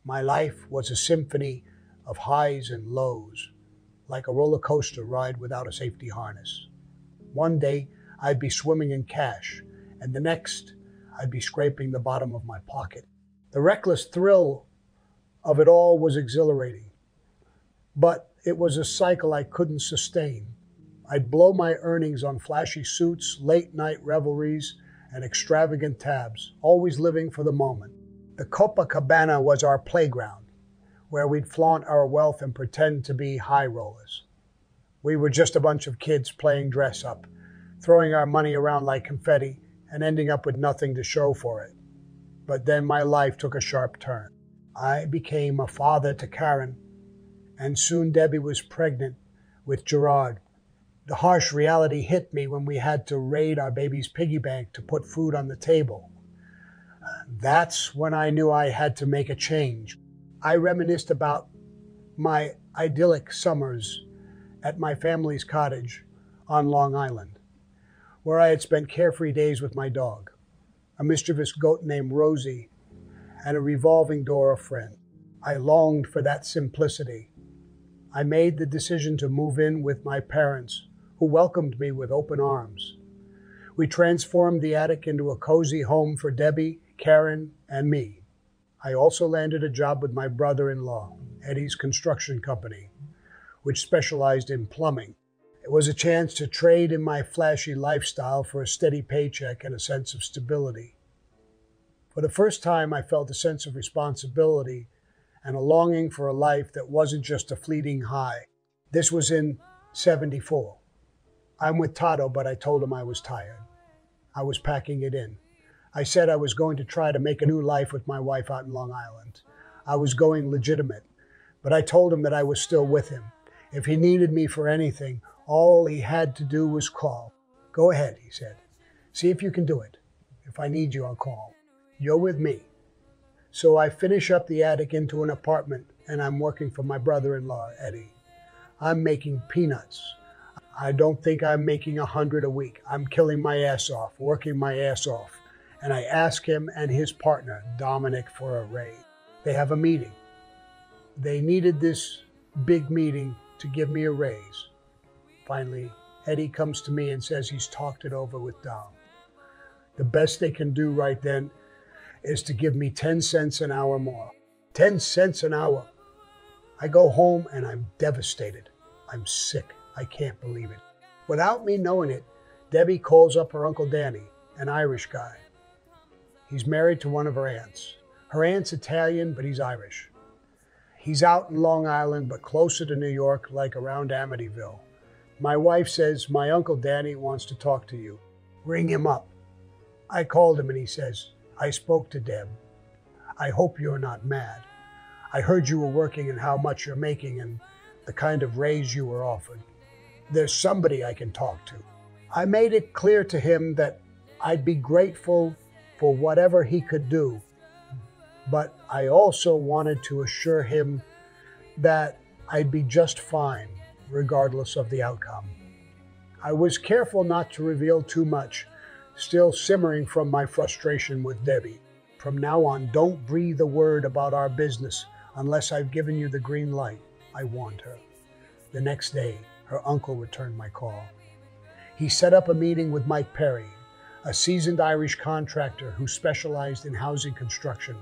My life was a symphony of highs and lows, like a roller coaster ride without a safety harness. One day, I'd be swimming in cash, and the next, I'd be scraping the bottom of my pocket. The reckless thrill of it all was exhilarating, but it was a cycle I couldn't sustain. I'd blow my earnings on flashy suits, late night revelries, and extravagant tabs, always living for the moment. The Copacabana was our playground, where we'd flaunt our wealth and pretend to be high rollers. We were just a bunch of kids playing dress up, throwing our money around like confetti, and ending up with nothing to show for it. But then my life took a sharp turn. I became a father to Karen, and soon Debbie was pregnant with Gerard. The harsh reality hit me when we had to raid our baby's piggy bank to put food on the table. That's when I knew I had to make a change. I reminisced about my idyllic summers at my family's cottage on Long Island, where I had spent carefree days with my dog, a mischievous goat named Rosie, and a revolving door of friends. I longed for that simplicity. I made the decision to move in with my parents, who welcomed me with open arms. We transformed the attic into a cozy home for Debbie, Karen, and me. I also landed a job with my brother-in-law, Eddie's construction company, which specialized in plumbing. It was a chance to trade in my flashy lifestyle for a steady paycheck and a sense of stability. For the first time, I felt a sense of responsibility and a longing for a life that wasn't just a fleeting high. This was in '74. I'm with Tato, but I told him I was tired. I was packing it in. I said I was going to try to make a new life with my wife out in Long Island. I was going legitimate, but I told him that I was still with him. If he needed me for anything, all he had to do was call. Go ahead, he said. See if you can do it. If I need you, I'll call. You're with me. So I finish up the attic into an apartment, and I'm working for my brother-in-law, Eddie. I'm making peanuts. I don't think I'm making 100 a week. I'm killing my ass off, working my ass off. And I ask him and his partner, Dominic, for a raise. They have a meeting. They needed this big meeting to give me a raise. Finally, Eddie comes to me and says he's talked it over with Dom. The best they can do right then is to give me 10 cents an hour more. 10 cents an hour. I go home and I'm devastated. I'm sick. I can't believe it. Without me knowing it, Debbie calls up her Uncle Danny, an Irish guy. He's married to one of her aunts. Her aunt's Italian, but he's Irish. He's out in Long Island, but closer to New York, like around Amityville. My wife says, my Uncle Danny wants to talk to you. Ring him up. I called him and he says, I spoke to Deb. I hope you're not mad. I heard you were working and how much you're making and the kind of raise you were offered. There's somebody I can talk to. I made it clear to him that I'd be grateful for whatever he could do, but I also wanted to assure him that I'd be just fine, regardless of the outcome. I was careful not to reveal too much, still simmering from my frustration with Debbie. From now on, don't breathe a word about our business unless I've given you the green light, I warned her. The next day, her uncle returned my call. He set up a meeting with Mike Perry, a seasoned Irish contractor who specialized in housing construction.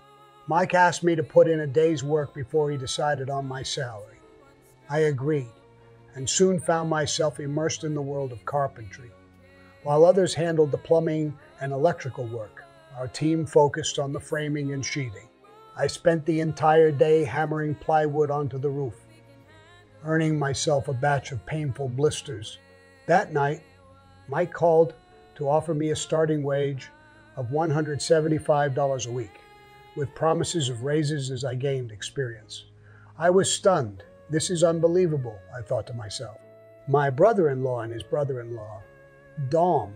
Mike asked me to put in a day's work before he decided on my salary. I agreed, and soon found myself immersed in the world of carpentry. While others handled the plumbing and electrical work, our team focused on the framing and sheathing. I spent the entire day hammering plywood onto the roof, earning myself a batch of painful blisters. That night, Mike called to offer me a starting wage of $175 a week, with promises of raises as I gained experience. I was stunned. This is unbelievable, I thought to myself. My brother-in-law and his brother-in-law, Dom,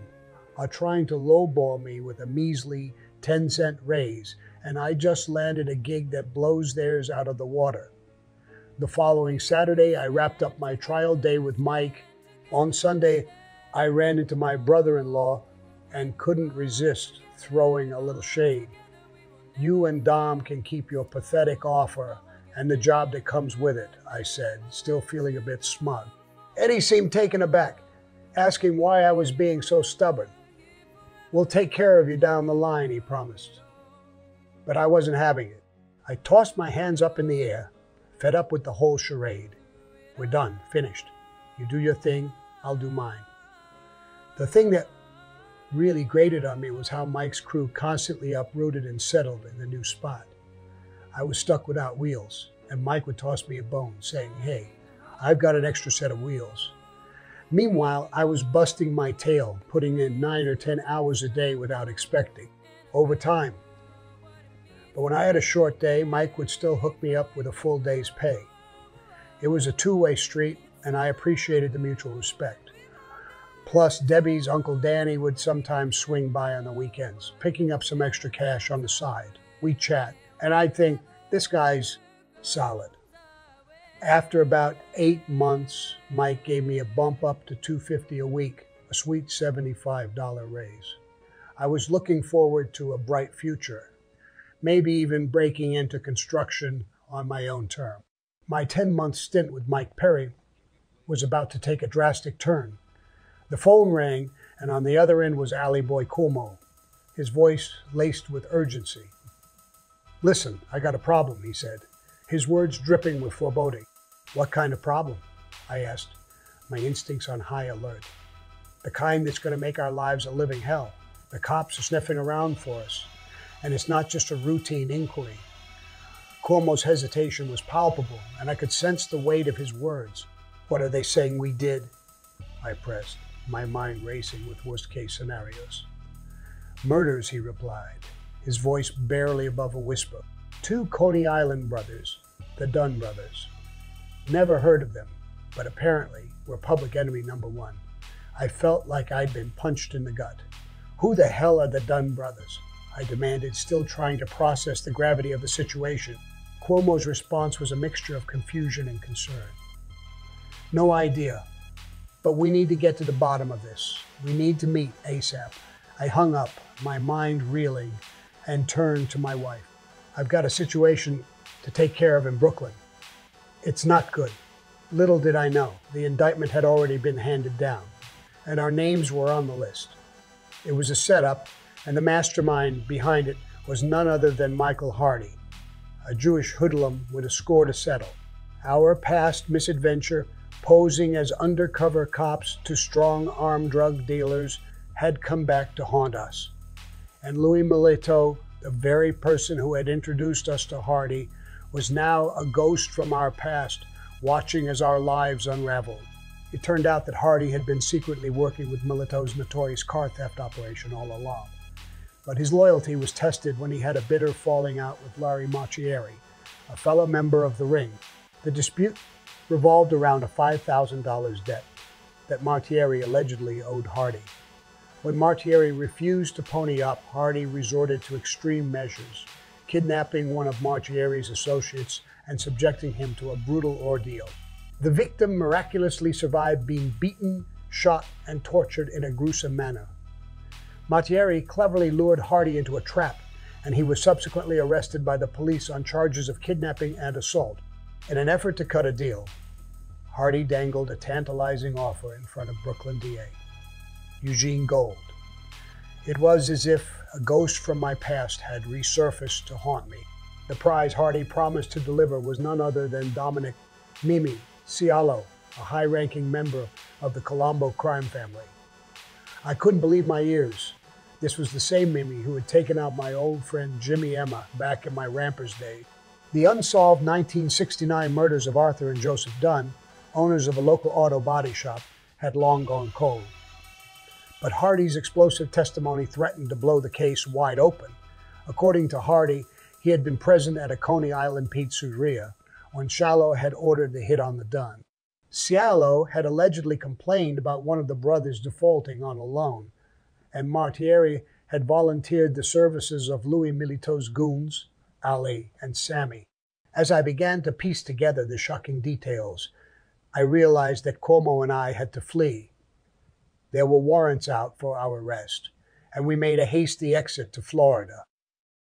are trying to lowball me with a measly 10-cent raise, and I just landed a gig that blows theirs out of the water. The following Saturday, I wrapped up my trial day with Mike. On Sunday, I ran into my brother-in-law and couldn't resist throwing a little shade. You and Dom can keep your pathetic offer and the job that comes with it, I said, still feeling a bit smug. Eddie seemed taken aback, asking why I was being so stubborn. We'll take care of you down the line, he promised. But I wasn't having it. I tossed my hands up in the air, fed up with the whole charade. We're done, finished. You do your thing, I'll do mine. The thing that really grated on me was how Mike's crew constantly uprooted and settled in the new spot. I was stuck without wheels, and Mike would toss me a bone, saying, hey, I've got an extra set of wheels. Meanwhile, I was busting my tail, putting in 9 or 10 hours a day without expecting, overtime. But when I had a short day, Mike would still hook me up with a full day's pay. It was a two-way street, and I appreciated the mutual respect. Plus, Debbie's Uncle Danny would sometimes swing by on the weekends, picking up some extra cash on the side. We'd chat, and I'd think, this guy's solid. After about 8 months, Mike gave me a bump up to $250 a week, a sweet $75 raise. I was looking forward to a bright future, maybe even breaking into construction on my own term. My 10-month stint with Mike Perry was about to take a drastic turn. The phone rang, and on the other end was Alley Boy Cuomo, his voice laced with urgency. Listen, I got a problem, he said, his words dripping with foreboding. What kind of problem? I asked, my instincts on high alert. The kind that's going to make our lives a living hell. The cops are sniffing around for us, and it's not just a routine inquiry. Cuomo's hesitation was palpable, and I could sense the weight of his words. What are they saying we did? I pressed, my mind racing with worst-case scenarios. Murders, he replied, his voice barely above a whisper. 2 Coney Island brothers, the Dunn brothers. Never heard of them, but apparently were public enemy number 1. I felt like I'd been punched in the gut. Who the hell are the Dunn brothers? I demanded, still trying to process the gravity of the situation. Cuomo's response was a mixture of confusion and concern. No idea, but we need to get to the bottom of this. We need to meet ASAP. I hung up, my mind reeling, and turned to my wife. I've got a situation to take care of in Brooklyn. It's not good. Little did I know, the indictment had already been handed down, and our names were on the list. It was a setup, and the mastermind behind it was none other than Michael Hardy, a Jewish hoodlum with a score to settle. Our past misadventure, posing as undercover cops to strong-arm drug dealers, had come back to haunt us. And Louis Milito, the very person who had introduced us to Hardy, was now a ghost from our past, watching as our lives unraveled. It turned out that Hardy had been secretly working with Milito's notorious car theft operation all along. But his loyalty was tested when he had a bitter falling out with Larry Marchieri, a fellow member of the Ring. The dispute revolved around a $5,000 debt that Marchieri allegedly owed Hardy. When Marchieri refused to pony up, Hardy resorted to extreme measures, kidnapping one of Marchieri's associates and subjecting him to a brutal ordeal. The victim miraculously survived being beaten, shot, and tortured in a gruesome manner. Marchieri cleverly lured Hardy into a trap, and he was subsequently arrested by the police on charges of kidnapping and assault. In an effort to cut a deal, Hardy dangled a tantalizing offer in front of Brooklyn DA, Eugene Gold. It was as if a ghost from my past had resurfaced to haunt me. The prize Hardy promised to deliver was none other than Dominic Mimi Cialo, a high-ranking member of the Colombo crime family. I couldn't believe my ears. This was the same Mimi who had taken out my old friend Jimmy Emma back in my Rampers day. The unsolved 1969 murders of Arthur and Joseph Dunn, owners of a local auto body shop, had long gone cold. But Hardy's explosive testimony threatened to blow the case wide open. According to Hardy, he had been present at a Coney Island pizzeria when Cialo had ordered the hit on the Dunn. Cialo had allegedly complained about one of the brothers defaulting on a loan, and Marchieri had volunteered the services of Louis Milito's goons, Ali and Sammy. As I began to piece together the shocking details, I realized that Cuomo and I had to flee. There were warrants out for our arrest, and we made a hasty exit to Florida.